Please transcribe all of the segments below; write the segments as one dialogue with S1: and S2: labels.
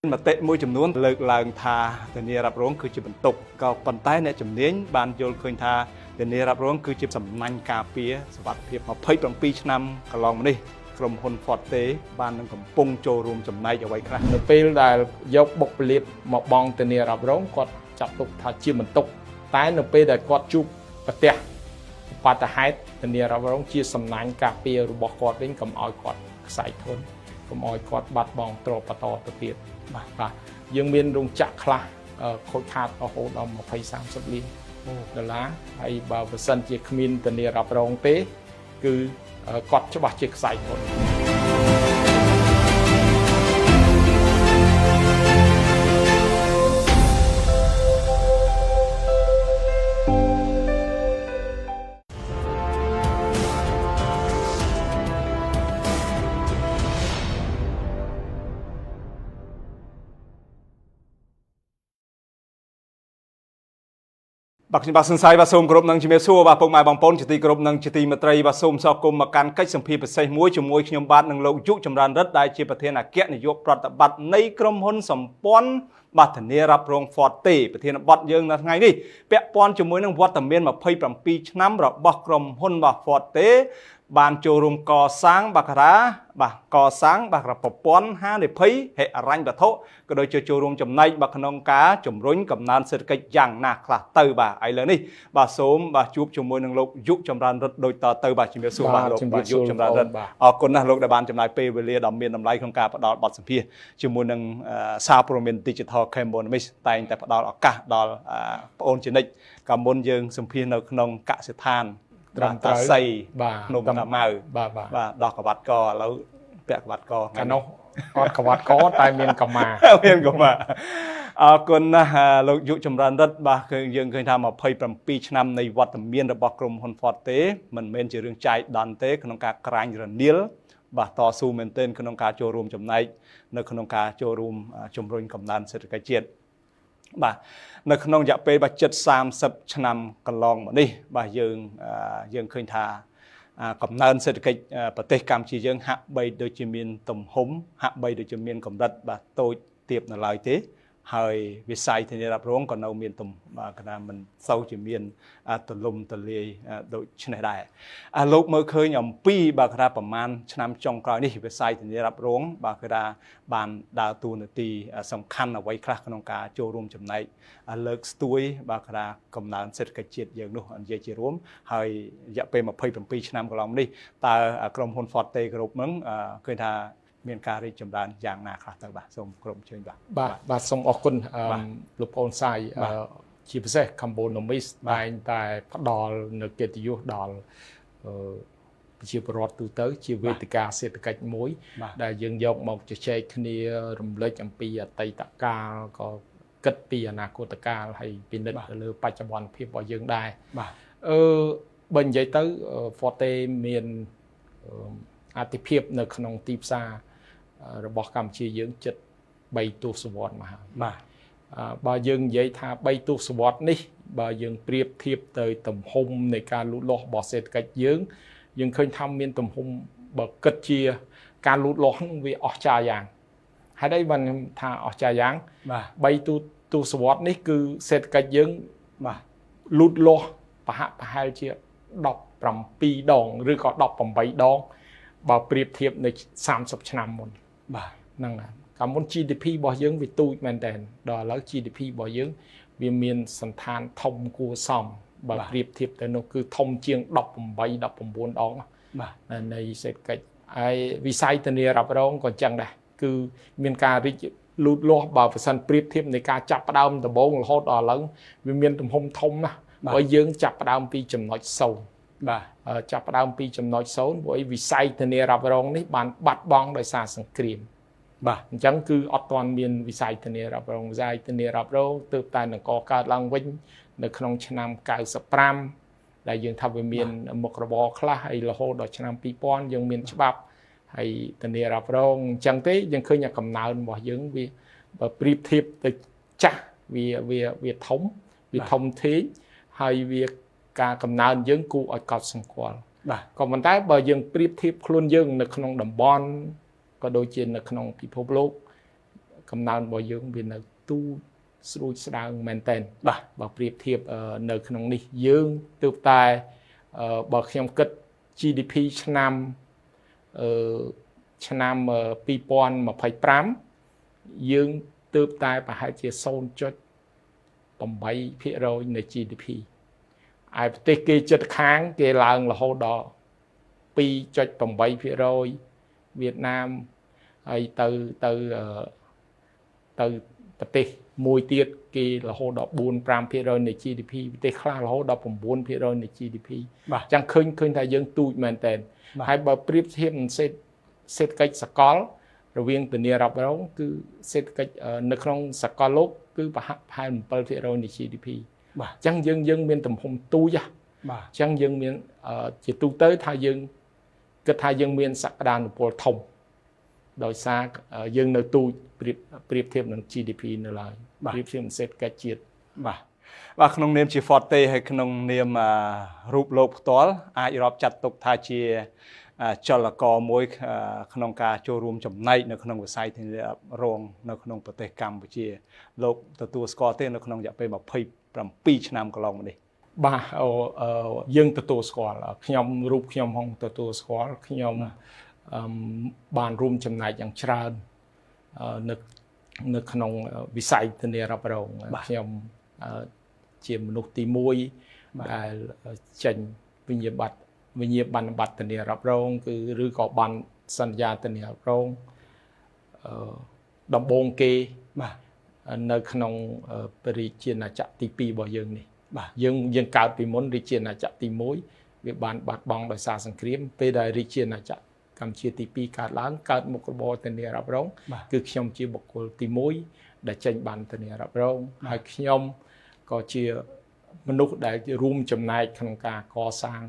S1: mà tệ môi chấm nón lực làng thà từ nia rập rốn cứ chỉ bận tục có bàn tay này chấm nến bàn vô khơi thà từ nia rập rốn cứ chỉ sầm nanh cà phêสวัสดีมาเพิ่มปีnămก็ลองมาดิกรมพลฟอร์เต้บ้านนึงกับปงโจรวมจำนายเอาไว้ครับ
S2: ในปีได้ยกบกเลียบมาบองตัวนี้รับร้องกดจับตุกถ้าชื่อมันตุกแต่ในปีได้กดจุบประเทศปาตหายตัวนี้รับร้องชื่อสำนักกาเปียรูบอกกดเล่นกับออยกดใส่ทนกับออยกดบัดบองตรปตตัวเปียยังมีโรงจักรคลาโคขาดเอาโหดมาไป30 ลิ้นเดล่าไอ้บาวสันเจคมินตัวนี้รับร้องเต้คือกดฉบับเจกใส่ทน
S1: บักบักสันไซบักส้มกรบนังจิเมซัวบักปงไม้บางปนจิตีกรบนังจิตีมาตรีบักส้มสกุมมาการกัดสัมพีเป็นไซมวยจมวยขยมบาดนังโลยุจำรันรัฐได้จีประเทศนักเก็ตในยกปฏิบัติในกรมหุนสัมปอนบัตรเนรับรองฟอร์ตี้ประเทศบัตรยังนั่นไงนี่เปะปอนจมวยนังวัดตะเมียนมาเผยปรำปีน้ำระบักกรมหุนบักฟอร์ตี้บานโจรุมก่อสร้างบักราบักก่อสร้างบักระปปอน5ในเพยเหตุรันบัทโตก็โดยโจรุมจำในบักขนงกาจมรุ่งกับนานเศรษฐกิจอย่างหนักละเตอร์บ่าไอเลยนี่บ่าสมบ่าจูบจมวยนังโลกยุจำรันรถโดยต่อเตอร์บ่าจิเมสูบ่าโลกบ่ายุจำรันรถออกคนนะโลกได้บานจำนายเปเวเลียดอมเมียนดำไรของการประดอบัตรสัมพีจมวยนังซาโปรเมนดิจิทัลเคมบอนมิสแต่ประดออากาดอลโอนจินิกกับมนยังสัมพีในขนงกะเสถานตาใส่นมตาเมาว่าดอกกวัดกอแล้วเปียกวัดกอ
S2: กันเนาะกวัดกอตายเมียนกับมา
S1: เมียนกับมาคนนะเราอยู่จำรันรัฐบ่าคือยังเคยทำมาเผยปรำปีนำในวัดเมียนระบบกรมฮอนฟอร์เต้มันเมนจะเรื่องใจดันเต้ขนมการกลางระเนียลบ่าต่อสู้เมนเทนขนมการโจรวมจำในในขนมการโจรวมจมรุ่งกำนันเศรษฐกิจเจ็ดบ่าในขนมจะเป็นบ่า70 ชนำกันลองมาดิบ่ายังเคยทากำนันเศรษฐกิจประเทศกัมพูชียังหักใบโดยจะมีตุ่มหุ้มหักใบโดยจะมีกำลังบ่าโตเตียบในลายเต้ให้วิสัยที่ได้รับร้องก่อนเอาเมียนตุ่มขณะมันเศร้าจะมีตุ่มลมตุ่มเลยโดยชนะได้โลกเมื่อเคยอย่างปีบางคราประมาณชนำจงกลางนี่วิสัยที่ได้รับร้องบางคราบานดาวตูนตีสำคัญเอาไว้คลาขนมกาโจรวมจำในเลิกสตุยบางครากำนันเศรษฐกิจเจียดอย่างนู้นอันเจียรวมให้อยากเป็นมาเผยเป็นปีชนำของเรานี่แต่กรมฮอนฟอร์เต้กรมมึงเคยทาเมียนการีจำดานอย่างนาคลาตบ่าส่งกรมเชิญ
S2: บ่าส่งออกคนลูกโอนไซชีพเซคัมโบนมิสแต่พัดดอลเนเกติยุดอลชีพรอดตัวเต๋อชีวิตการเศรษฐกิจมวยได้ยังยกมาจะใช้คณีรำเล็กอัมพีไตตะกาก็กัดปีอนาคตการให้ปีนิดหรือปัจจุบันเพียบว่ายังได้บัญญัติเต๋อฟอร์เตเมียนอาทิเพียบในขนมตีบซาระบบกรรมชียังจัดใบตัวสวอตมาบายังยัยทาใบตัวสวอตนี่บายังเปรียบเทียบเตยต่ำหงในการลุดล้อบอเศษกัดยังเคยทำเมียนต่ำหงแบบกัดเชียการลุดล้อวิออกจาอย่างให้ได้บันทาออกจาอย่างใบตัวสวอตนี่คือเศษกัดยังลุดล้อปะหะปะหายเชียดอกปรำปีดองหรือก็ดอกปรำใบดองบ่เปรียบเทียบใน30 ชนำมนนั่งคำว่า GDP บ่ยังวิตูแมนแดนดอลแล้ว GDP บ่ยังวิมีนสันทานทมกูซอมบ่เปรียบเทียบแต่นั่นคือทมเชียงดอกผมใบดอกผมบวนดองในเศรษฐกิจไอ้วิสัยตัวนี้รับร้องก่อนจังได้คือมีการลุดล้อบ่สันเปรียบเทียบในการจับประดามตะโบงโหดดอลแล้ววิมีนตุ่มหมทมนะบ่ยังจับประดามปีจำนวนโซจับประดามปีจำนวนโซนบ่วิสัยตัวนี้รับรองนี่บานบัดบ้องโดยสารสังเกตจังคืออัตวันมีนวิสัยตัวนี้รับรองวิสัยตัวนี้รับรองเติบโตในก่อการลังวิ่งในขนมชนำกายสปรามได้ยังทำเป็นมีนมกระบอกคลาให้ละโหดชนำปีปอนยังมีนฉบับให้ตัวนี้รับรองจังเต้ยังเคยอยากกำเนิดบ่ยังวิเปรียบเทียบตัวจ้าวิทมทิ้งให้วิการกำเนิดยังกูอดกอดสังควรก็มันได้บ่ยังเปรียบเทียบคลุนยังในขนมดำบอลก็โดยเฉพาะในขนมพิภพโลก កំណើនរបស់យើងវានៅទូស្រួចស្ដើងមែនតើបើប្រៀបធៀបនៅក្នុងនេះយើងទើបតែបើខ្ញុំគិត GDP ឆ្នាំ2025យើងទើបតែប្រហែលជា 0.8% នៃ GDP ឯប្រទេសគេជិតខាងគេឡើងរហូតដល់ 2.8% វៀតណាមហើយទៅប្រទេសមួយទៀតគេរហូតដល់ 4-5% នៃ GDP ប្រទេសខ្លះរហូតដល់ 9% នៃ GDP អញ្ចឹងឃើញថាយើងទូចមែនតើហើយបើប្រៀបធៀបនឹងសេដ្ឋកិច្ចសកលរវាងធានារ៉ាប់រងគឺសេដ្ឋកិច្ចនៅក្នុងសកលលោកគឺប្រហែល 7% នៃ GDP អញ្ចឹងយើងមានទំហំទូចអញ្ចឹងយើងមានជាទូទៅថាយើងគិតថាយើងមានសក្តានុពលធំដោយសារយើងនៅទូចប្រៀបធៀបនឹង GDP នៅឡើយប្រៀបធៀបនឹងសេដ្ឋកិច្ចជាតិ
S1: បាទក្នុងនាមជា Forte ហើយក្នុងនាមរូបលោកផ្ទាល់អាចរាប់ចាត់ទុកថាជាចលករមួយក្នុងការចូលរួមចំណែកនៅក្នុងវិស័យធានារ៉ាប់រងនៅក្នុងប្រទេសកម្ពុជាលោកទទួលស្គាល់ទេនៅក្នុងរយៈពេល27ឆ្នាំកន្លងមកនេះ
S2: បាទយើងទទួលស្គាល់ខ្ញុំរូបខ្ញុំហងទទួលស្គាល់ខ្ញុំបានរួមចំណែកយ៉ាងច្រើននៅក្នុងវិស័យធានារ៉ាប់រងខ្ញុំជាមនុស្សទី1ដែលចេញវិញ្ញាបត្រធានារ៉ាប់រងគឺឬក៏បានសន្យាធានារ៉ាប់រងដំបូងគេនៅក្នុងរាជាណាចក្រទី2របស់យើងនេះយើងកើតពីមុនរាជាណាចក្រទី1វាបានបាត់បង់ដោយសារសង្គ្រាមពេលដែលរាជាណាចក្រកម្ពុជាទី2កើតឡើងកើតមុខរបរធានារ៉ាប់រងគឺខ្ញុំជាបុគ្គលទី1ដែលចេញបានធានារ៉ាប់រងហើយខ្ញុំក៏ជាមនុស្សដែលរួមចំណែកក្នុងការកសាង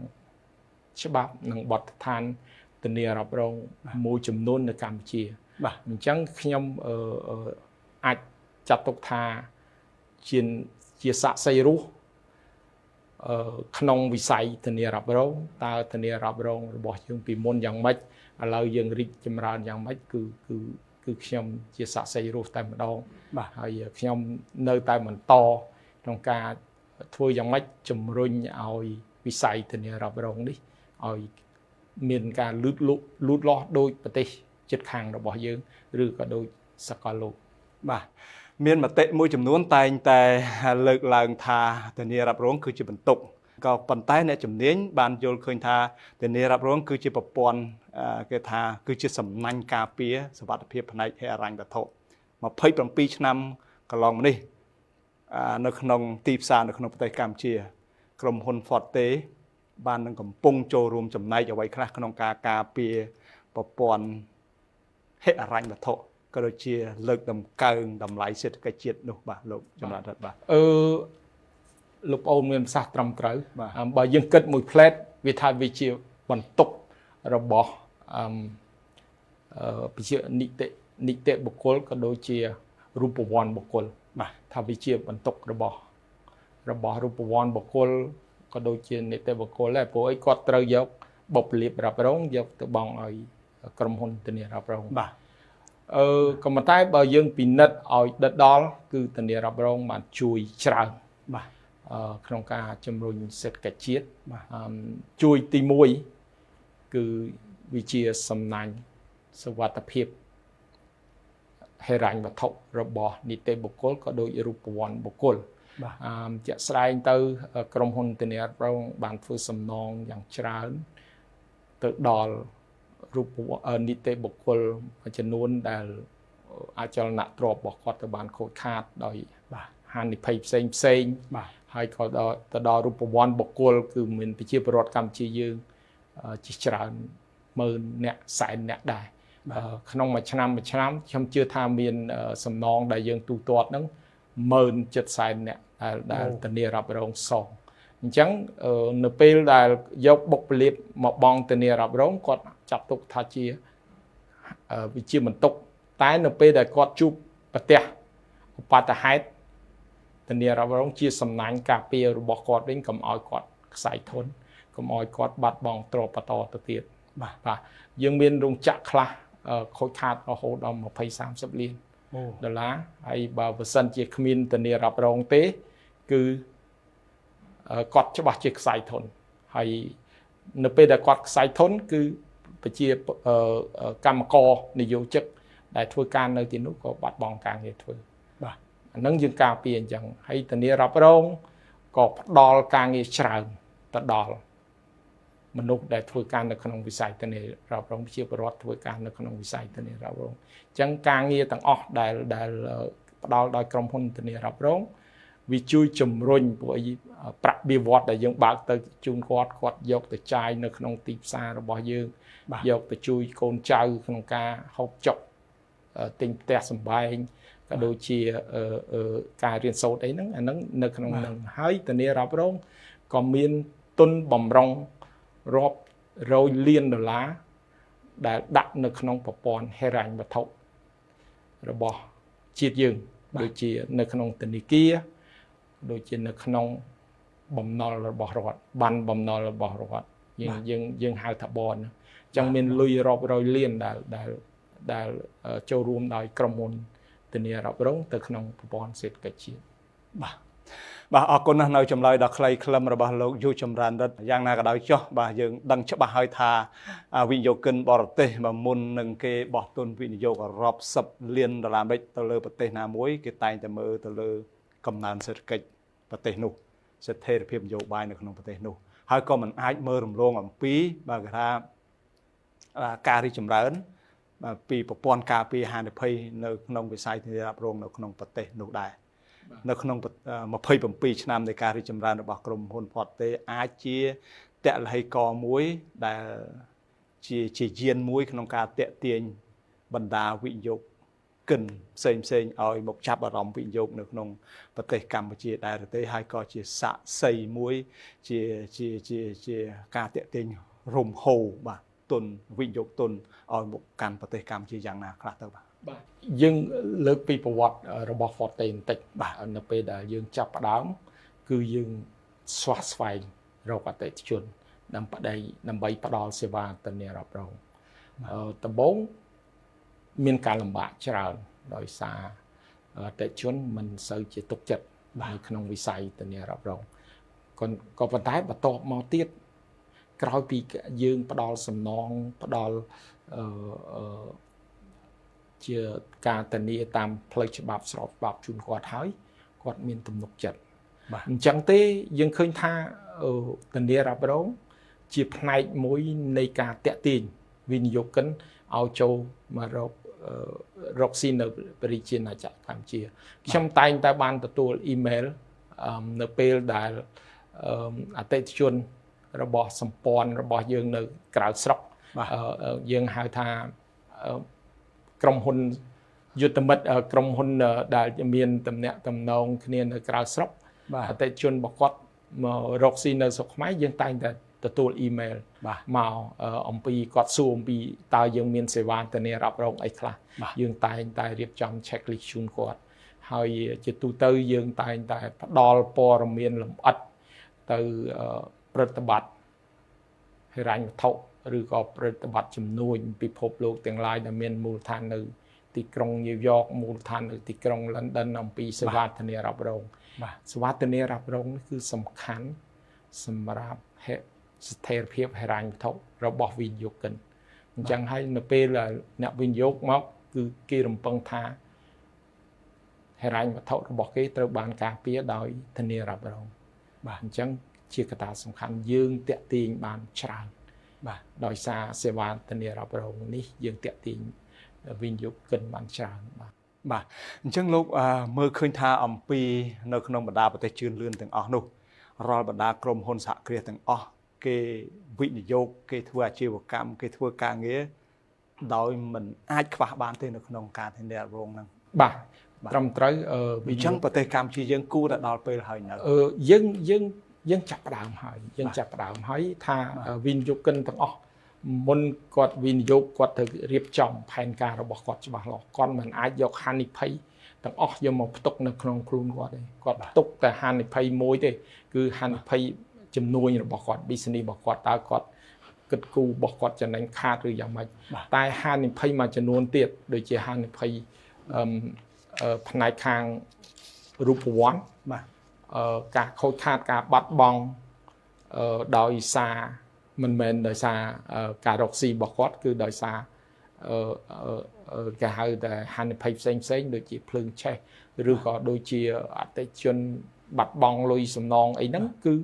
S2: ច្បាប់និងបទដ្ឋានធានារ៉ាប់រងមួយចំនួននៅកម្ពុជាអញ្ចឹងខ្ញុំអាចចាត់ទុកថាជាសាក្សីរស់ក្នុងវិស័យធានារ៉ាប់រងតើធានារ៉ាប់រងរបស់យើងពីមុនយ៉ាងម៉េចឥឡូវយើងរីកចម្រើនយ៉ាងម៉េចគឺខ្ញុំជាសាក្សីរស់តែម្ដងហើយខ្ញុំនៅតែបន្តក្នុងការធ្វើយ៉ាងម៉េចជំរុញឲ្យវិស័យធានារ៉ាប់រងនេះឲ្យមានការលូតលាស់ដោយប្រទេសជិតខាងរបស់យើងឬក៏ដោយសកលលោក
S1: មានមតិមួយចំនួនតែងតែលើកឡើងថាធានារ៉ាប់រងគឺជាបន្ទុកក៏ប៉ុន្តែអ្នកជំនាញបានយល់ឃើញថាធានារ៉ាប់រងគឺជាប្រព័ន្ធគេថាគឺជាសំណាញ់ការពារសុវត្ថិភាពផ្នែកហិរញ្ញវត្ថុ27ឆ្នាំកន្លងមកនេះនៅក្នុងទីផ្សារនៅក្នុងប្រទេសកម្ពុជាក្រុមហ៊ុន Forte បាននឹងកំពុងចូលរួមចំណែកអ្វីខ្លះក្នុងការការពារប្រព័ន្ធហិរញ្ញវត្ថុក៏ដូចជាលើកតម្កើងតម្លៃសេដ្ឋកិច្ចជាតិនោះបាទលោកចម្រើនរដ្ឋបាទ
S2: លោកប្អូនមានប្រសាសន៍ត្រឹមត្រូវបើយើងគិតមួយផ្លែតវាថាវាជាបន្ទុករបស់វិជានីតិបុគ្គលក៏ដូចជារូបវ័ន្តបុគ្គលថាវាជាបន្ទុករបស់រូបវ័ន្តបុគ្គលក៏ដូចជានីតិបុគ្គលដែរព្រោះអីគាត់ត្រូវយកបុព្វលាភរ៉ាប់រងយកទៅបង់ឲ្យក្រុមហ៊ុនធានារ៉ាប់រងក៏ប៉ុន្តែបើយើងពិនិត្យឲ្យដិតដល់គឺធានារ៉ាប់រងបានជួយច្រើនក្នុងការជំរុញសេដ្ឋកិច្ចជាតិជួយទី1គឺវាជាសំណាញ់សុវត្ថិភាពហិរញ្ញវត្ថុរបស់នីតិបុគ្គលក៏ដូចរូបវ័ន្តបុគ្គលជាក់ស្ដែងទៅក្រុមហ៊ុនធានារ៉ាប់រងបានធ្វើសំណងយ៉ាងច្រើនទៅដល់រូបនីតិបុគ្គលមួយចំនួនដែលអចលនទ្រព្យរបស់គាត់ទៅបានខូចខាតដោយហានិភ័យផ្សេងហើយក៏ទៅដល់រូបវ័ន្តបុគ្គលគឺមានប្រជាពលរដ្ឋកម្ពុជាយើងជាច្រើនម៉ឺនអ្នកសែនអ្នកដែរក្នុងមួយឆ្នាំខ្ញុំជឿថាមានសំណងដែលយើងទូទាត់ហ្នឹង17000អ្នកដែលធានារ៉ាប់រងសងអញ្ចឹងនៅពេលដែលយកបុព្វលាភមកបង់ធានារ៉ាប់រងគាត់ចាត់ទុកថាជាវិជាបន្ទុកតែនៅពេលដែលគាត់ជួបប្រទះឧបទ្ទហេតុធានារ៉ាប់រងជាសំណាញ់ការពាររបស់គាត់វិញកុំឲ្យគាត់ខ្សែធនកុំឲ្យគាត់បាត់បង់ទ្រព្យបន្តទៅទៀតបាទយើងមានរោងចក្រខ្លះខូចខាតរហូតដល់20-30 លាន ដុល្លារហើយបើប្រសិនជាគ្មានធានារ៉ាប់រងទេគឺគាត់ច្បាស់ជាខ្សែធនហើយនៅពេលដែលគាត់ខ្សែធនគឺប្រជាកម្មករនិយោជិកដែលធ្វើការនៅទីនោះក៏បាត់បង់ការងារធ្វើបាទអានឹងយើងការពារអញ្ចឹងហើយធានារ៉ាប់រងក៏ផ្ដល់ការងារច្រើនទៅដល់មនុស្សដែលធ្វើការនៅក្នុងវិស័យធានារ៉ាប់រងជាពលរដ្ឋធ្វើការនៅក្នុងវិស័យធានារ៉ាប់រងអញ្ចឹងការងារទាំងអស់ដែលផ្ដល់ដោយក្រុមហ៊ុនធានារ៉ាប់រងវាជួយជំរុញពួកប្រាក់បៀវត្សដែលយើងបើកទៅជូនគាត់យកទៅចាយនៅក្នុងទីផ្សាររបស់យើងយកទៅជួយកូនចៅក្នុងការហូបចុកទិញផ្ទះសម្បែងក៏ដូចជាការរៀនសូត្រអីហ្នឹងអាហ្នឹងនៅក្នុងហ្នឹងហើយធានារ៉ាប់រងក៏មានទុនបំរុងរាប់រយលានដុល្លារដែលដាក់នៅក្នុងប្រព័ន្ធហិរញ្ញវត្ថុរបស់ជាតិយើងដូចជានៅក្នុងធនាគារដូចជានៅក្នុងបំណុលរបស់រដ្ឋបានបំណុលរបស់រដ្ឋយើងហៅថាបនអញ្ចឹងមានលុយរាប់រយលានដែលចូលរួមដោយក្រុមហ៊ុនធានារ៉ាប់រងទៅក្នុងប្រព័ន្ធសេដ្ឋកិច្ចជាតិ
S1: បាទអរគុណណាស់នៅចម្លើយដ៏ខ្លីខ្លឹមរបស់លោកយុចម្រើនរិទ្ធយ៉ាងណាក៏ដោយចុះបាទយើងដឹងច្បាស់ហើយថាវិនិយោគិនបរទេសបើមុននឹងគេបោះទុនវិនិយោគរាប់សិបលានដុល្លារអាមេរិកទៅលើប្រទេសណាមួយគេតែងតែមើលទៅលើកំណើនសេដ្ឋកិច្ចប្រទេសនោះស្ថិរភាពនយោបាយនៅក្នុងប្រទេសនោះហើយក៏មិនអាចមើលរំលងអំពីបាទគេថាការរីកចម្រើនពីប្រព័ន្ធការពារហានិភ័យនៅក្នុងវិស័យធានារ៉ាប់រងនៅក្នុងប្រទេសនោះដែរនៅក្នុង27ឆ្នាំនៃការរីកចម្រើនរបស់ក្រុមហ៊ុនផតទេអាចជាតលហិកមួយដែលជាយានមួយក្នុងការតាក់ទាញបណ្ដាវិនិយោគិនផ្សេងឲ្យមកចាប់អារម្មណ៍វិនិយោគនៅក្នុងប្រទេសកម្ពុជាដែរទេហើយក៏ជាសាក្សីមួយជាការតាក់ទាញរំហូរបាទទុនវិនិយោគទុនឲ្យមកកាន់ប្រទេសកម្ពុជាយ៉ាងណាខ្លះទៅបាទ
S2: យើងលើកពីប្រវត្តិរបស់ Forte បន្តិចបាទនៅពេលដែលយើងចាប់ផ្ដើមគឺយើងស្វាស្វែងរកអតិថិជនដើម្បីផ្ដល់សេវាធានារ៉ាប់រងដំបូងមានការលំបាកច្រើនដោយសារអតិថិជនមិនសូវជាទុកចិត្តនៅក្នុងវិស័យធានារ៉ាប់រងក៏ប៉ុន្តែបន្ទាប់មកទៀតក្រោយពីយើងផ្ដល់សំណងផ្ដល់ជាការធានាតាមផ្លូវច្បាប់ស្របច្បាប់ជូនគាត់ហើយគាត់មានទំនុកចិត្តអញ្ចឹងទេយើងឃើញថាធានារ៉ាប់រងជាផ្នែកមួយនៃការតាក់ទាញវិនិយោគិនឲ្យចូលមករកស៊ីនៅប្រជាណាចក្រកម្ពុជាខ្ញុំតែងតែបានទទួលអ៊ីមែលនៅពេលដែលអតិថិជនរបស់សម្ព័ន្ធរបស់យើងនៅក្រៅស្រុកយើងហៅថាក្រុមហ៊ុនយុទ្ធមិត្តក្រុមហ៊ុនដែលមានតំណែងតំណងគ្នានៅក្រៅស្រុកអតិថិជនរបស់គាត់មករកស៊ីនៅស្រុកខ្មែរយើងតែងតែទទួលអ៊ីមែលមកអំពីគាត់សួរអំពីតើយើងមានសេវាធានារ៉ាប់រងអីខ្លះយើងតែងតែរៀបចំ checklist ជូនគាត់ហើយជាទូទៅយើងតែងតែផ្ដល់ព័ត៌មានលម្អិតទៅប្រតិបត្តិហិរញ្ញវត្ថុឬក៏ប្រតិបត្តិជំនួយពិភពលោកទាំងឡាយដែលមានមូលដ្ឋាននៅទីក្រុងញូវយ៉កមូលដ្ឋាននៅទីក្រុងលណ្ឌិនអំពីសេវាធានារ៉ាប់រងសេវាធានារ៉ាប់រងនេះគឺសំខាន់សម្រាប់ស្ថិរភាពហិរញ្ញវត្ថុរបស់វិនិយោគិនអញ្ចឹងហើយនៅពេលអ្នកវិនិយោគមកគឺគេរំពឹងថាហិរញ្ញវត្ថុរបស់គេត្រូវបានការពារដោយធានារ៉ាប់រងបាទអញ្ចឹងជាកត្តាសំខាន់យើងតាក់ទាញបានច្រើនបាទដោយសារសេវាធានារ៉ាប់រងនេះយើងតាក់ទាញវិនិយោគិនបានច្រើន
S1: បាទអញ្ចឹងលោកមើលឃើញថាអំពីនៅក្នុងបណ្ដាប្រទេសជឿនលឿនទាំងអស់នោះរាល់បណ្ដាក្រុមហ៊ុនសហគ្រាសទាំងអស់គេវិនិយោគគេធ្វើអាជីវកម្មគេធ្វើការងារដោយមិនអាចខ្វះបានទេនៅក្នុងការធានារ៉ាប់រងហ្នឹង
S2: បាទត្រឹមត្រូវ
S1: អញ្ចឹងប្រទេសកម្ពុជាយើងគួរតែដល់ពេលហើយនៅ
S2: យើងចាប់ផ្ដើមហើយថាវិនិយោគិនទាំងអស់មុនគាត់វិនិយោគគាត់ត្រូវរៀបចំផែនការរបស់គាត់ច្បាស់លាស់គាត់មិនអាចយកហានិភ័យទាំងអស់យកមកផ្ទុកនៅក្នុងខ្លួនគាត់ទេគាត់ផ្ទុកតែហានិភ័យមួយទេគឺហានិភ័យចំនួនរបស់គាត់ business របស់គាត់តើគាត់គិតគូររបស់គាត់ចំណេញខាតឬយ៉ាងម៉េចតែហានិភ័យមួយចំនួនទៀតដូចជាហានិភ័យ ផ្នែកខាងរូបវ័ន្ត
S1: បាទ
S2: ការខូចខាតការបាត់បង់ដោយសារមិនមែនដោយសារការរកស៊ីរបស់គាត់គឺដោយសារគេហៅតែហានិភ័យផ្សេងដូចជាភ្លើងឆេះឬក៏ដូចជាអតិថិជនបាត់បង់លុយសំណងអីហ្នឹងគឺ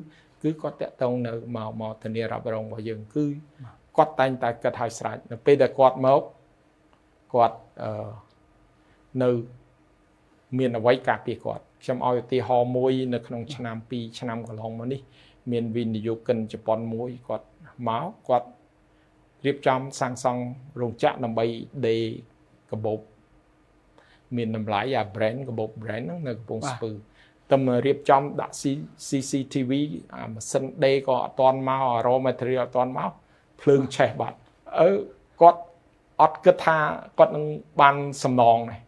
S2: គាត់តាក់ទងនៅមកធានារ៉ាប់រងរបស់យើងគឺគាត់តែងតែគិតឲ្យស្រេចនៅពេលដែលគាត់មកគាត់នៅមានអ្វីការពារគាត់ខ្ញុំឲ្យឧទាហរណ៍មួយនៅក្នុងឆ្នាំ2ឆ្នាំកន្លងមកនេះមានវិនិយោគិនជប៉ុនមួយគាត់មកគាត់រៀបចំសាងសង់រោងចក្រដើម្បីដេរកាបូបមានតម្លៃអា brand កាបូប brand ហ្នឹងនៅកំពង់ស្ពឺតែរៀបចំដាក់ CCTV ម៉ាស៊ីនដេរក៏អត់ទាន់មក raw material អត់ទាន់មកភ្លើងឆេះបាត់គាត់អត់គិតថាគាត់នឹងបានសំណងដែរ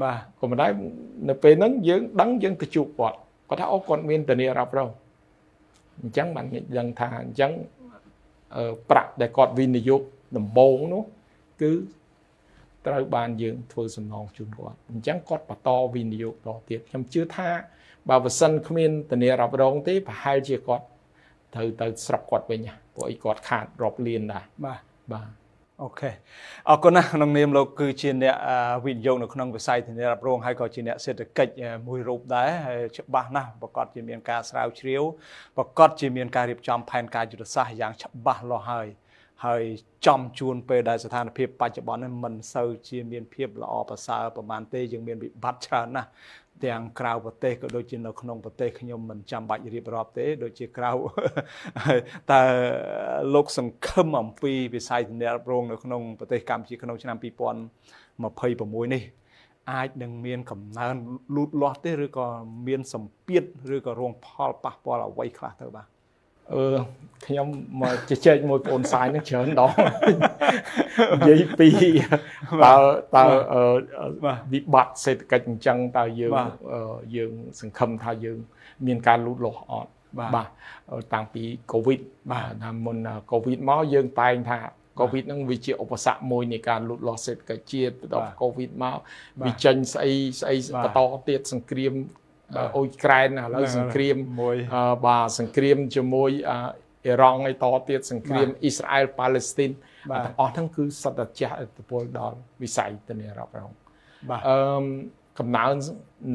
S1: បាទ
S2: ក៏មិនដែរនៅពេលហ្នឹងយើងដឹងយើងទៅជួបគាត់គាត់ថាអូគាត់មានធានារ៉ាប់រងអញ្ចឹងបានដឹងថាអញ្ចឹងប្រាក់ដែលគាត់វិនិយោគដំបូងនោះគឺត្រូវបានយើងធ្វើសំណងជូនគាត់អញ្ចឹងគាត់បន្តវិនិយោគតទៀតខ្ញុំជឿថាបើបើសិនគ្មានធានារ៉ាប់រងទេប្រហែលជាគាត់ត្រូវទៅស្រុកគាត់វិញព្រោះអីគាត់ខាតរាប់លានដែរបាទ
S1: អូខេអរគុណណាស់ក្នុងនាមលោកគឺជាអ្នកវិនិយោគនៅក្នុងវិស័យធានារ៉ាប់រងហើយក៏ជាអ្នកសេដ្ឋកិច្ចមួយរូបដែរហើយច្បាស់ណាស់ប្រកាសជាមានការស្រាវជ្រាវប្រកាសជាមានការរៀបចំផែនការយុទ្ធសាស្ត្រយ៉ាងច្បាស់លាស់ហើយចំជួនពេលដែលស្ថានភាពបច្ចុប្បន្ននេះមិនសូវជាមានភាពល្អប្រសើរប្រហែលទេយើងមានវិបត្តិច្រើនណាស់ទាំងក្រៅប្រទេសក៏ដូចជានៅក្នុងប្រទេសខ្ញុំមិនចាំបាច់រៀបរាប់ទេដូចជាក្រៅតើលោកសង្ឃឹមអំពីវិស័យធានារ៉ាប់រងនៅក្នុងប្រទេសកម្ពុជាក្នុងឆ្នាំ2026នេះអាចនឹងមានកំណើនលូតលាស់ទេឬក៏មានសម្ពាធឬក៏រងផលប៉ះពាល់អ្វីខ្លះទៅបាទ
S2: ខ្ញុំមកជជែកមួយបងអូនសាយនឹងច្រើនដងនិយាយពីតើវិបត្តិសេដ្ឋកិច្ចអញ្ចឹងតើយើងសង្ឃឹមថាយើងមានការលូតលាស់អត់បាទតាំងពីកូវីដថាមុនកូវីដមកយើងតែងថាកូវីដហ្នឹងវាជាឧបសគ្គមួយនៃការលូតលាស់សេដ្ឋកិច្ចជាតិបន្ទាប់កូវីដមកវាចេញស្អីបន្តទៀតសង្គ្រាមអ៊ុយក្រែនឥឡូវសង្គ្រាមបាទសង្គ្រាមជាមួយអ៊ីរ៉ង់ឲ្យតទៀតសង្គ្រាមអ៊ីស្រាអែលប៉ាឡេស្ទីនទាំងអស់ហ្នឹងគឺសត្វតែជះឥទ្ធិពលដល់វិស័យធានារ៉ាប់រង
S1: បាទ
S2: កំណើន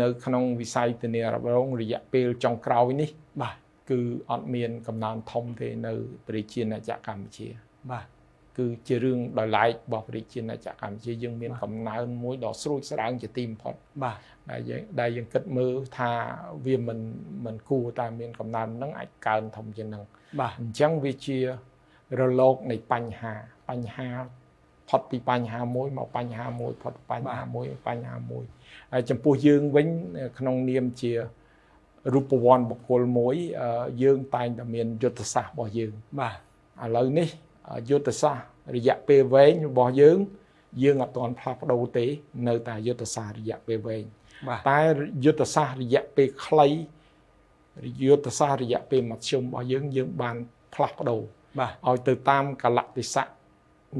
S2: នៅក្នុងវិស័យធានារ៉ាប់រងរយៈពេលចុងក្រោយនេះ
S1: បាទ
S2: គឺអត់មានកំណើនធំទេនៅប្រជាណាចក្រកម្ពុជា
S1: បាទ
S2: គឺជារឿងដោយឡែករបស់ប្រជាណាចក្រកម្ពុជាយើងមានកំណើនមួយដ៏ស្រួចស្រាងជាទីបំផុត
S1: បាទ
S2: ដែលយើងគិតមើលថាវាមិនគួរតែមានកំណើនហ្នឹងអាចកើនធំជាងហ្នឹង
S1: បាទ
S2: អញ្ចឹងវាជារលកនៃបញ្ហាផុតពីបញ្ហាមួយមកបញ្ហាមួយផុតបញ្ហាមួយបញ្ហាមួយហើយចំពោះយើងវិញក្នុងនាមជារូបវ័ន្តបុគ្គលមួយយើងតែងតែមានយុទ្ធសាស្ត្ររបស់យើង
S1: បាទ
S2: ឥឡូវនេះយុទ្ធសាស្ត្ររយៈពេលវែងរបស់យើងអត់ទាន់ផ្លាស់ប្ដូរទេនៅតែយុទ្ធសាស្ត្ររយៈពេលវែងតែយុទ្ធសាស្ត្ររយៈពេលខ្លីយុទ្ធសាស្ត្ររយៈពេលមធ្យមរបស់យើងបានផ្លាស់ប្ដូរឲ្យទៅតាមកលៈទេសៈ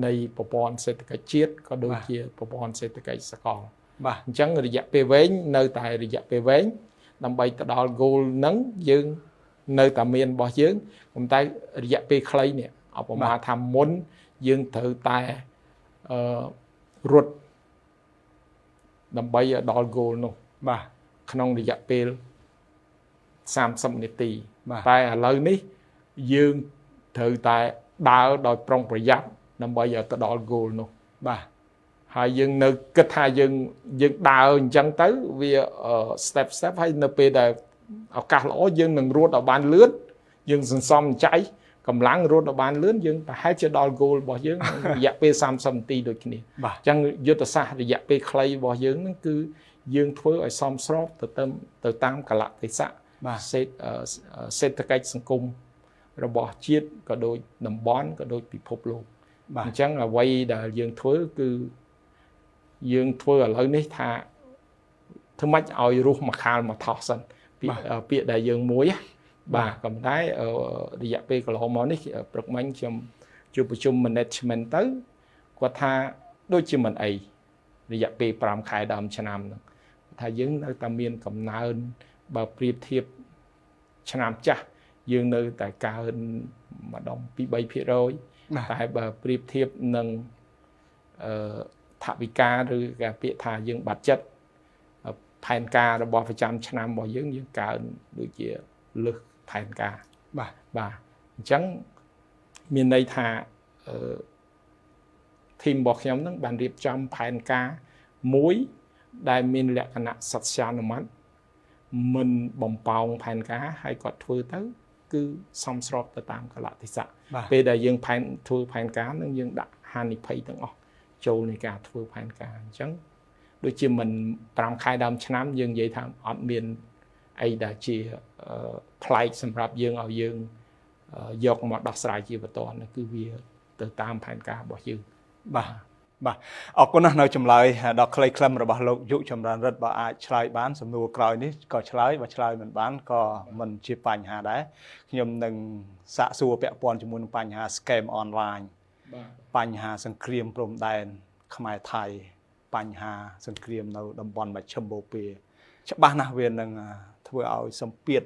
S2: នៃប្រព័ន្ធសេដ្ឋកិច្ចជាតិក៏ដូចជាប្រព័ន្ធសេដ្ឋកិច្ចសកល
S1: បាទ
S2: អញ្ចឹងរយៈពេលវែងនៅតែរយៈពេលវែងដើម្បីទៅដល់ goal ហ្នឹងយើងនៅតែមានរបស់យើងប៉ុន្តែរយៈពេលខ្លីនេះឧបមាថាមុនយើងត្រូវតែរត់ដើម្បីដល់ goal នោះ
S1: បាទ
S2: ក្នុងរយៈពេល30នាទី
S1: បាទ
S2: តែឥឡូវនេះយើងត្រូវតែដើរដោយប្រុងប្រយ័ត្នដើម្បីឲ្យទៅដល់ goal នោះ
S1: បាទ
S2: ហើយយើងនៅគិតថាយើងដើរអញ្ចឹងទៅវា step ហើយនៅពេលដែលឱកាសល្អយើងនឹងរត់ឲ្យបានលឿនយើងសន្សំចៃកម្លាំងរត់ឲ្យបានលឿនយើងប្រហែលជាដល់ goal របស់យើងរយៈពេល30នាទីដូចគ្នាអញ្ចឹងយុទ្ធសាស្ត្ររយៈពេលខ្លីរបស់យើងហ្នឹងគឺយើងធ្វើឲ្យសមស្របទៅតាមកលៈទេសៈសេដ្ឋកិច្ចសង្គមរបស់ជាតិក៏ដូចតំបន់ក៏ដូចពិភពលោកអញ្ចឹងអ្វីដែលយើងធ្វើគឺយើងធ្វើឥឡូវនេះថាធ្វើម៉េចឲ្យរស់មួយខាលមួយថោះសិនពាក្យដែលយើងមួយបាទក៏ប៉ុន្តែរយៈពេលកន្លងមកនេះព្រឹកមិញខ្ញុំជួបប្រជុំ management ទៅគាត់ថាដូចជាមិនអី រយៈពេល5ខែដើមឆ្នាំហ្នឹងថាយើងនៅតែមានកំណើនបើប្រៀបធៀបឆ្នាំចាស់យើងនៅតែកើនម្ដងពី 3% តែបើប្រៀបធៀបនឹងថវិកាឬក៏ពាក្យថាយើងបាត់ចិត្តផែនការរបស់ប្រចាំឆ្នាំរបស់យើងកើនដូចជាលើសផែនការបាទអញ្ចឹងមានន័យថាធីមរបស់ខ្ញុំហ្នឹងបានរៀបចំផែនការមួយដែលមានលក្ខណៈសត្យានុម័តមិនបំប៉ោងផែនការហើយគាត់ធ្វើទៅគឺសមស្របទៅតាមកលៈទេសៈពេលដែលយើងធ្វើផែនការនឹងយើងដាក់ហានិភ័យទាំងអស់ចូលនៃការធ្វើផែនការអញ្ចឹងដូចជាមិន5ខែដើមឆ្នាំយើងនិយាយថាអត់មានអីដែលជាប្លែកសម្រាប់យើងឲ្យយើងយកមកដោះស្រាយជាបន្តគឺវាទៅតាមផែនការរបស់យើង
S1: បាទអរគុណណាស់នៅចម្លើយដល់ខ្លីខ្លឹមរបស់លោកយុចម្រើនរិទ្ធបើអាចឆ្លើយបានសំណួរក្រោយនេះក៏ឆ្លើយបើឆ្លើយមិនបានក៏មិនជាបញ្ហាដែរខ្ញុំនឹងសាកសួរពាក់ព័ន្ធជាមួយនឹងបញ្ហា scam online បញ្ហាសង្គ្រាមព្រំដែនខ្មែរថៃបញ្ហាសង្គ្រាមនៅតំបន់មជ្ឈិមបូព៌ាច្បាស់ណាស់វានឹងធ្វើឲ្យសម្ពាធ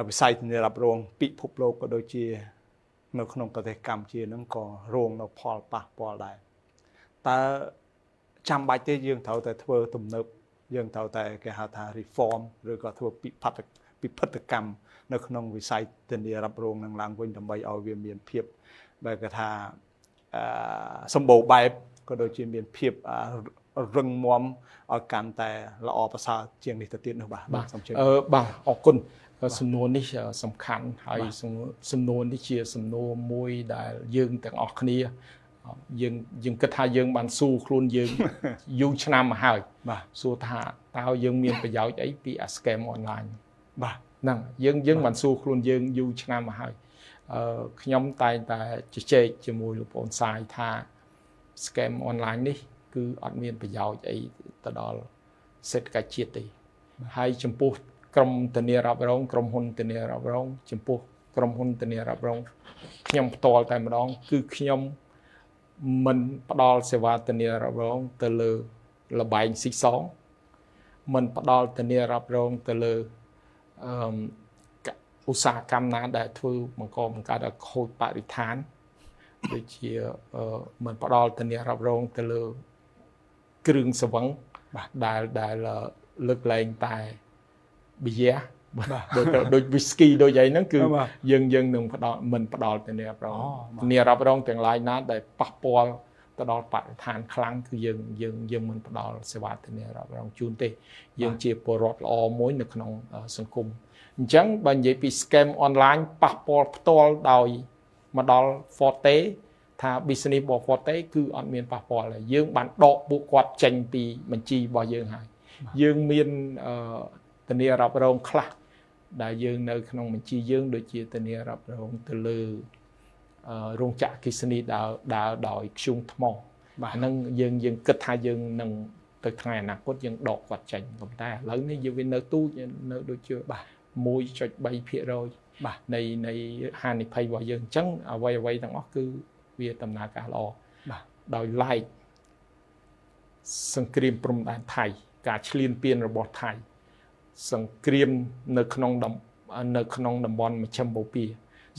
S1: វិស័យធានារ៉ាប់រងពិភពលោកក៏ដូចជានៅក្នុងប្រទេសកម្ពុជានឹងក៏រងនៅផលប៉ះពាល់ដែរតើចាំបាច់ទេយើងត្រូវតែធ្វើទំនើបយើងត្រូវតែគេហៅថា reform ឬក៏ធ្វើពិពិធកម្មនៅក្នុងវិស័យធានារ៉ាប់រងនឹងឡើងវិញដើម្បីឲ្យវាមានភាពបែបគេថាសម្បូរបែបក៏ដូចជាមានភាពរឹងមាំឲ្យកាន់តែល្អប្រសើរជាងនេះទៅទៀតនោះបាទសូមជឿ
S2: បាទអរគុណសំណួរនេះសំខាន់ហើយសំណួរនេះជាសំណួរមួយដែលយើងទាំងអស់គ្នាយើងគិតថាយើងបានស៊ូខ្លួនយើងយូរឆ្នាំមកហើយសួរថាតើយើងមានប្រយោជន៍អីពី scam online
S1: បាទ
S2: ហ្នឹងយើងបានស៊ូខ្លួនយើងយូរឆ្នាំមកហើយខ្ញុំតែងតែជជែកជាមួយលោកប្អូនសាយថា scam online នេះគឺអត់មានប្រយោជន៍អីទៅដល់សេដ្ឋកិច្ចជាតិទេហើយចំពោះក្រុមធានារ៉ាប់រងក្រុមហ៊ុនធានារ៉ាប់រងចំពោះក្រុមហ៊ុនធានារ៉ាប់រងខ្ញុំផ្ទាល់តែម្ដងគឺខ្ញុំមិនផ្ដល់សេវាធានារ៉ាប់រងទៅលើលបែងស៊ីសងមិនផ្ដល់ធានារ៉ាប់រងទៅលើឧស្សាហកម្មណាដែលធ្វើបង្កបង្កើតឲ្យខូចបរិស្ថានដូចជាមិនផ្ដល់ធានារ៉ាប់រងទៅលើគ្រឿងសង្វឹងដែលលើកលែងតែប៊ីយ៉ាដូច whisky ដូចអីហ្នឹងគឺយើងនឹងមិនផ្ដល់ធានារ៉ាប់រងធានារ៉ាប់រងទាំងឡាយណាដែលប៉ះពាល់ទៅដល់បរិស្ថានខ្លាំងគឺយើងមិនផ្ដល់សេវាធានារ៉ាប់រងជូនទេយើងជាពលរដ្ឋល្អមួយនៅក្នុងសង្គមអញ្ចឹងបើនិយាយពី scam online ប៉ះពាល់ផ្ទាល់ដោយមកដល់ Forte ថា business របស់ Forte គឺអត់មានប៉ះពាល់ទេយើងបានដកពួកគាត់ចេញពីបញ្ជីរបស់យើងហើយយើងមានធានារ៉ាប់រងខ្លះដែលយើងនៅក្នុងបញ្ជីយើងដូចជាធានារ៉ាប់រងទៅលើរោងចក្រអគ្គិសនីដើរដោយធ្យូងថ្មហ្នឹងយើងគិតថាយើងនឹងទៅថ្ងៃអនាគតយើងដកគាត់ចេញប៉ុន្តែឥឡូវនេះយើងវានៅទូចនៅដូចជា 1.3% នៃហានិភ័យរបស់យើងអញ្ចឹងអ្វីទាំងអស់គឺវាដំណើរការល្អដោយឡែកសង្គ្រាមព្រំដែនថៃការឈ្លានពានរបស់ថៃសង្គ្រាមនៅក្នុងតំបន់មជ្ឈិមបូព៌ា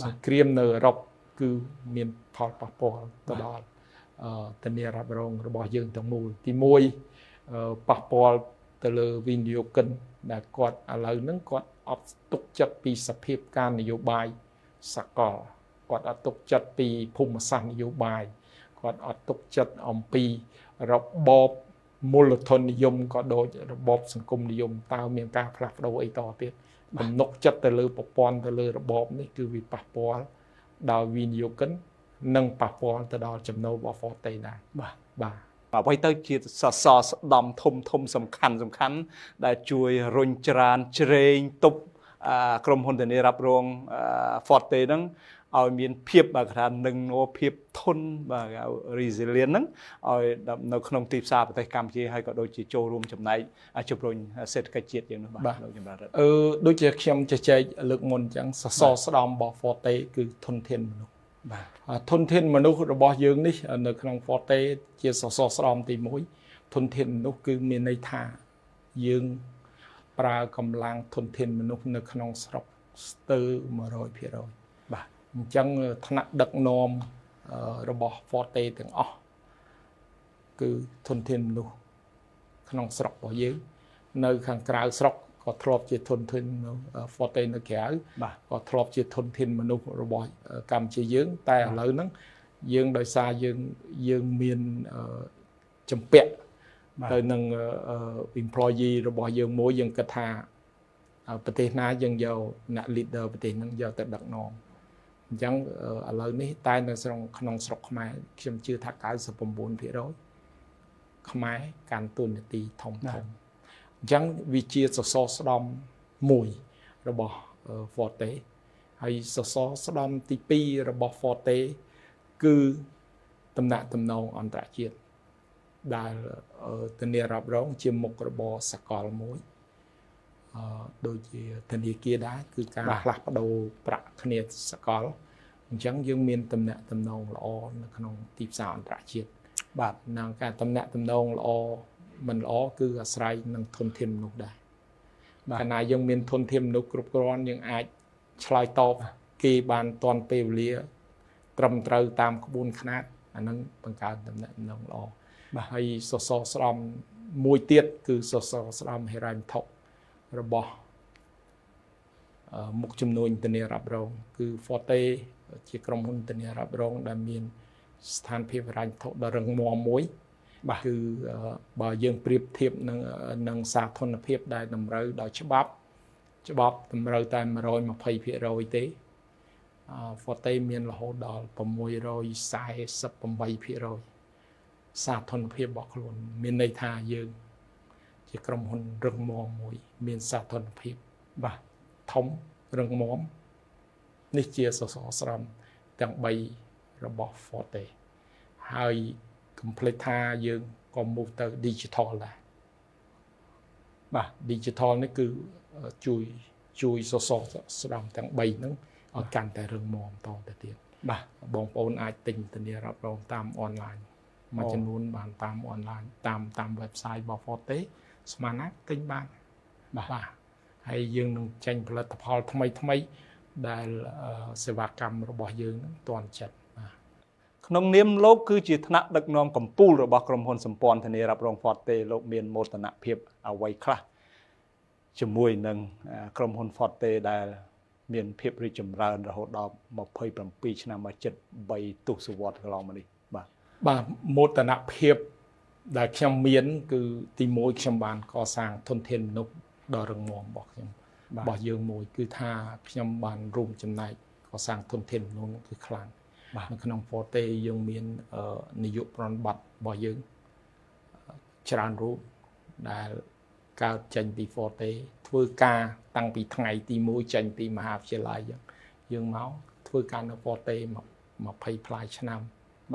S2: សង្គ្រាមនៅអឺរ៉ុបគឺមានផលប៉ះពាល់ទៅដល់ធានារ៉ាប់រងរបស់យើងទាំងមូលទី1ប៉ះពាល់ទៅលើវិនិយោគិនដែលគាត់ឥឡូវហ្នឹងគាត់អត់ទុកចិត្តពីសភាពការនយោបាយសកលគាត់អត់ទុកចិត្តពីភូមិសាស្ត្រនយោបាយគាត់អត់ទុកចិត្តអំពីរបបមូលធននិយមក៏ដូចរបបសង្គមនិយមតើមានការផ្លាស់ប្ដូរអីតទៀតបំណុកចិត្តទៅលើប្រព័ន្ធទៅលើរបបនេះគឺវាប៉ះពាល់ដល់វិនិយោគិននិងប៉ះពាល់ទៅដល់ចំណូលរបស់ Forte ដែរបាទ
S1: អ្វីទៅជាសសរស្តម្ភធំសំខាន់ដែលជួយរុញច្រានជ្រែងទប់ក្រុមហ៊ុនធានារ៉ាប់រង Forte ហ្នឹងឲ្យមានភាពបើថានឹងភាពធន់បាទ resilient ហ្នឹងឲ្យនៅក្នុងទីផ្សារប្រទេសកម្ពុជាហើយក៏ដូចជាចូលរួមចំណែកជំរុញសេដ្ឋកិច្ចជាតិយើងនោះបាទលោកចម្រើនរដ្ឋ
S2: ដូចជាខ្ញុំជជែកលើកមុនអញ្ចឹងសសរស្តម្ភរបស់ Forte គឺធនធានមនុស្សបាទធនធានមនុស្សរបស់យើងនេះនៅក្នុង Forte ជាសសរស្តម្ភទី1 ធនធានមនុស្សគឺមានន័យថាយើងប្រើកម្លាំងធនធានមនុស្សនៅក្នុងស្រុកស្ទើរ 100% បាទអញ្ចឹងថ្នាក់ដឹកនាំរបស់ Forte ទាំងអស់គឺធនធានមនុស្សក្នុងស្រុករបស់យើងនៅខាងក្រៅស្រុកក៏ធ្លាប់ជាធនធាន Forte នៅក្រៅក៏ធ្លាប់ជាធនធានមនុស្សរបស់កម្ពុជាយើងតែឥឡូវហ្នឹងយើងដោយសារយើងមានចម្ពាក់ទៅនឹង employee របស់យើងមួយយើងគិតថាប្រទេសណាយើងយកអ្នក leader ប្រទេសហ្នឹងយកទៅដឹកនាំអញ្ចឹងឥឡូវនេះតែនៅក្នុងស្រុកខ្មែរខ្ញុំជឿថា 99% ខ្មែរកាន់តួនាទីធំអញ្ចឹងវាជាសសរស្តម្ភមួយរបស់ Forte ហើយសសរស្តម្ភទី2របស់ Forte គឺតំណែងតំណងអន្តរជាតិដែលធានារ៉ាប់រងជាមុខរបរសកលមួយដូចជាធនាគារដែរគឺការផ្លាស់ប្ដូរប្រាក់គ្នាសកលអញ្ចឹងយើងមានតំណែងតំណងល្អនៅក្នុងទីផ្សារអន្តរជាតិបាទនឹងការតំណែងតំណងល្អមិនល្អគឺអាស្រ័យនឹងធនធានមនុស្សដែរកាលណាយើងមានធនធានមនុស្សគ្រប់គ្រាន់យើងអាចឆ្លើយតបគេបានទាន់ពេលវេលាត្រឹមត្រូវតាមក្បួនខ្នាតអានឹងបង្កើនតំណែងតំណងល្អហើយសសរស្តម្ភមួយទៀតគឺសសរស្តម្ភហិរញ្ញវត្ថុរបស់មុខជំនួញធានារ៉ាប់រងគឺ Forte ជាក្រុមហ៊ុនធានារ៉ាប់រងដែលមានស្ថានភាពហិរញ្ញវត្ថុដ៏រឹងមាំមួយគឺបើយើងប្រៀបធៀបនឹងសាធនភាពដែលតម្រូវដោយច្បាប់តម្រូវតែ 120% ទេForte មានរហូតដល់ 648% សាធនភាពរបស់ខ្លួនមានន័យថាយើងជាក្រុមហ៊ុនរឹងមាំមួយមានសាធនភាពបាទធំរឹងមាំនេះជាសសរស្តម្ភទាំង3របស់ Forte ហើយ complete ថាយើងក៏ move ទៅ digital ដែរបាទ digital នេះគឺជួយសសរស្តម្ភទាំង3ហ្នឹងឲ្យកាន់តែរឹងមាំតទៅទៀតបាទបងប្អូនអាចទិញធានារ៉ាប់រងតាមអនឡាញមួយចំនួនបានតាមអនឡាញតាម website របស់ Forte ស្មានណាទិញបានបាទហើយយើងនឹងចេញផលិតផលថ្មីដែលសេវាកម្មរបស់យើងនឹងទាន់ចិត្តបាទ
S1: ក្នុងនាមលោកគឺជាថ្នាក់ដឹកនាំកម្ពុជារបស់ក្រុមហ៊ុនសម្ព័ន្ធធានារ៉ាប់រង Forte លោកមានមោទនភាពអ្វីខ្លះជាមួយនឹងក្រុមហ៊ុន Forte ដែលមានភាពរីកចម្រើនរហូតដល់27ឆ្នាំមកជិត3ទសវត្សរ៍កន្លងមកនេះបាទ
S2: មោទនភាពដែលខ្ញុំមានគឺទី1ខ្ញុំបានកសាងធនធានមនុស្សដ៏រឹងមាំរបស់យើងមួយគឺថាខ្ញុំបានរួមចំណែកកសាងធនធានមនុស្សគឺខ្លាំងនៅក្នុង Forte យើងមាននាយកប្រណិប័តរបស់យើងច្រើនរូបដែលកើតចេញពី Forte ធ្វើការតាំងពីថ្ងៃទី1ចេញពីមហាវិទ្យាល័យយើងមកធ្វើការនៅ Forte 20ផ្លាយឆ្នាំ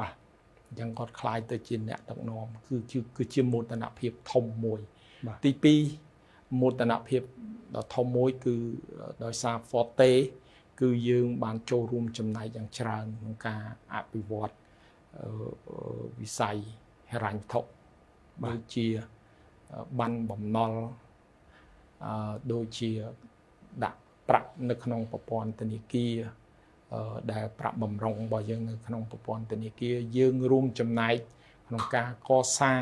S2: បាទអញ្ចឹងគាត់ខ្លាយទៅជាអ្នកដឹកនាំគឺជាមោទនភាពធំមួយទី2មោទនភាពដ៏ធំមួយគឺដោយសារ Forte គឺយើងបានចូលរួមចំណែកយ៉ាងច្រើនក្នុងការអភិវឌ្ឍវិស័យហិរញ្ញវត្ថុដូចជាបានបំណុលដូចជាដាក់ប្រាក់នៅក្នុងប្រព័ន្ធធនាគារដែលប្រាក់បំរុងរបស់យើងនៅក្នុងប្រព័ន្ធធនាគារយើងរួមចំណែកក្នុងការកសាង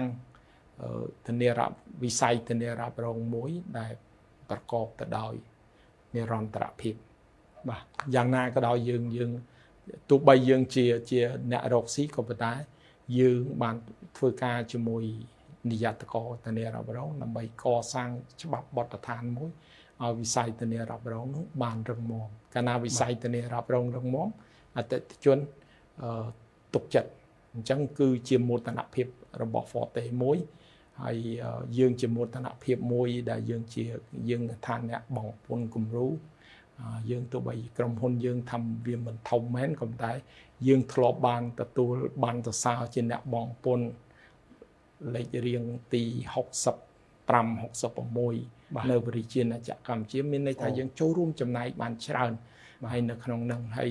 S2: វិស័យធានារ៉ាប់រងមួយដែលប្រកបទៅដោយនិរន្តរភាពបាទយ៉ាងណាក៏ដោយយើងទោះបីយើងជាអ្នករកស៊ីក៏ប៉ុន្តែយើងបានធ្វើការជាមួយនិយត្តករធានារ៉ាប់រងដើម្បីកសាងច្បាប់បទដ្ឋានមួយឲ្យវិស័យធានារ៉ាប់រងនោះបានរឹងមាំកាលណាវិស័យធានារ៉ាប់រងរឹងមាំអតិថិជនទុកចិត្តអញ្ចឹងគឺជាមោទនភាពរបស់ Forte មួយហើយយើងជាមោទនភាពមួយដែលយើងថាអ្នកបងពុនគំរូយើងទោះបីក្រុមហ៊ុនយើងធ្វើវាមិនធំមែនក៏តែយើងធ្លាប់បានទទួលបានសរសើរជាអ្នកបងពុនលេខរៀងទី65 66នៅវិជាណាចក្រកម្ពុជាមានន័យថាយើងចូលរួមចំណែកបានច្រើនហើយនៅក្នុងនឹងហើយ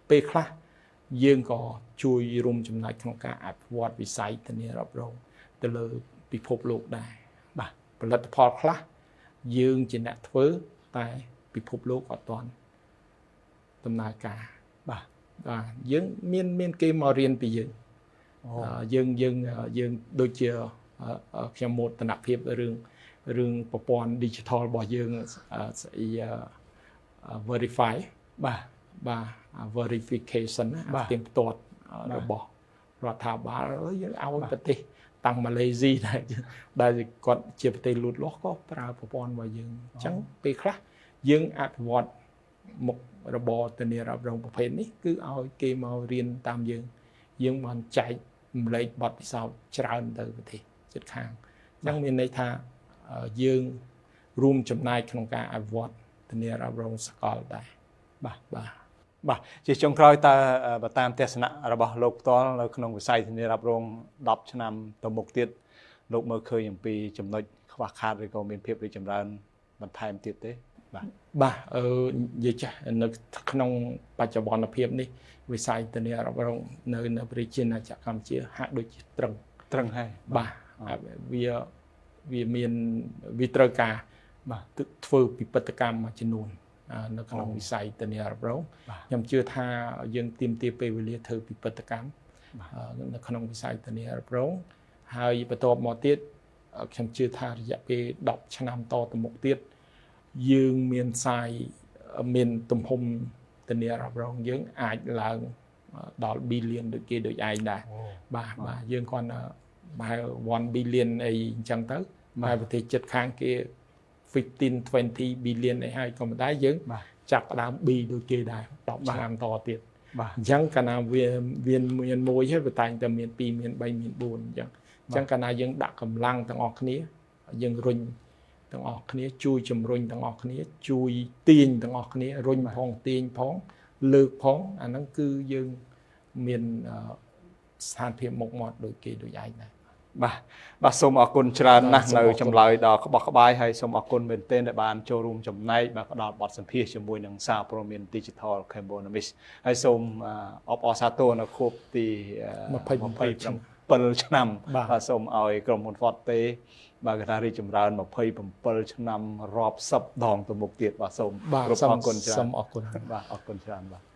S2: ពេលខ្លះយើងក៏ជួយរួមចំណែកក្នុងការអភិវឌ្ឍវិស័យធានារ៉ាប់រង ទៅលើពិភពលោកដែរ
S1: បាទ
S2: ផលិតផលខ្លះយើងជាអ្នកធ្វើតែពិភពលោកអត់ទាន់ដំណើរការ
S1: បាទ
S2: បាទយើងមានគេមករៀនពីយើង យើងដូចជាខ្ញុំមោទនភាពរឿងប្រព័ន្ធ digital របស់យើង verify
S1: បាទ
S2: verification ទៀងផ្ទាត់របស់រដ្ឋាភិបាលយើងឲ្យប្រទេសតាំងម៉ាឡេស៊ីដែលគាត់ជាប្រទេសលូតលាស់ក៏ប្រើប្រព័ន្ធរបស់យើងអញ្ចឹងពេលខ្លះយើងអភិវឌ្ឍមុខរបរធានារ៉ាប់រងប្រភេទនេះគឺឲ្យគេមករៀនតាមយើងបានចែករំលែកបទពិសោធន៍ច្រើនទៅប្រទេសជិតខាងអញ្ចឹងមានន័យថាយើងរួមចំណែកក្នុងការអភិវឌ្ឍធានារ៉ាប់រងសកលដែរបាទ
S1: ជាចុងក្រោយតើបើតាមទស្សនៈរបស់លោកផ្ទាល់នៅក្នុងវិស័យធានារ៉ាប់រង10ឆ្នាំទៅមុខទៀតលោកមើលឃើញអំពីចំណុចខ្វះខាតឬក៏មានភាពរីកចម្រើនបន្ថែមទៀតទេបាទ
S2: និយាយចាស់នៅក្នុងបច្ចុប្បន្នភាពនេះវិស័យធានារ៉ាប់រងនៅប្រជាជាតិកម្ពុជាហាក់ដូចជាត្រឹងហើយបាទវាត្រូវការបាទធ្វើពិពិធកម្មមួយចំនួននៅក្នុងវិស័យធានារ៉ាប់រងខ្ញុំជឿថាយើងទាមទារពេលវេលាធ្វើពិពិធកម្មនៅក្នុងវិស័យធានារ៉ាប់រងហើយបន្ទាប់មកទៀតខ្ញុំជឿថារយៈពេល10ឆ្នាំតទៅមុខទៀតយើងមានទំហំធានារ៉ាប់រងយើងអាចឡើងដល់ billion ដូចគេដូចឯងដែរបាទយើងគាត់ប្រហែល1 billion អីអញ្ចឹងទៅតែប្រទេសជិតខាងគេ15-20 billion អីហើយក៏មិនដែរយើងចាប់ផ្ដើម B ដូចគេដែរ10ឆ្នាំតទៀតអញ្ចឹងកាលណាវាមានមួយហើយវាតែងតែមាន2មាន3មាន4អញ្ចឹងកាលណាយើងដាក់កម្លាំងទាំងអស់គ្នាយើងរុញទាំងអស់គ្នាជួយជំរុញទាំងអស់គ្នាជួយទាញទាំងអស់គ្នារុញផងទាញផងលើកផងអាហ្នឹងគឺយើងមានស្ថានភាពមុខមាត់ដូចគេដូចឯងដែរ
S1: បាទសូមអរគុណច្រើនណាស់នៅចម្លើយដ៏ក្បោះក្បាយហើយសូមអរគុណមែនទែនដែលបានចូលរួមចំណែកបាទផ្ដល់បទសម្ភាសន៍ជាមួយនឹងសារព័ត៌មាន Digital Cambodia ហើយសូមអបអរសាទរនៅខួបទី27ឆ្នាំបាទសូមឲ្យក្រុមហ៊ុន Forte បាទគេថារីកចម្រើន27ឆ្នាំរាប់សិបដងទៅមុខទៀតបាទសូមគ្រប់អរគុណច្រើន
S2: សូមអរគុណ
S1: បាទអរគុណច្រើនបាទ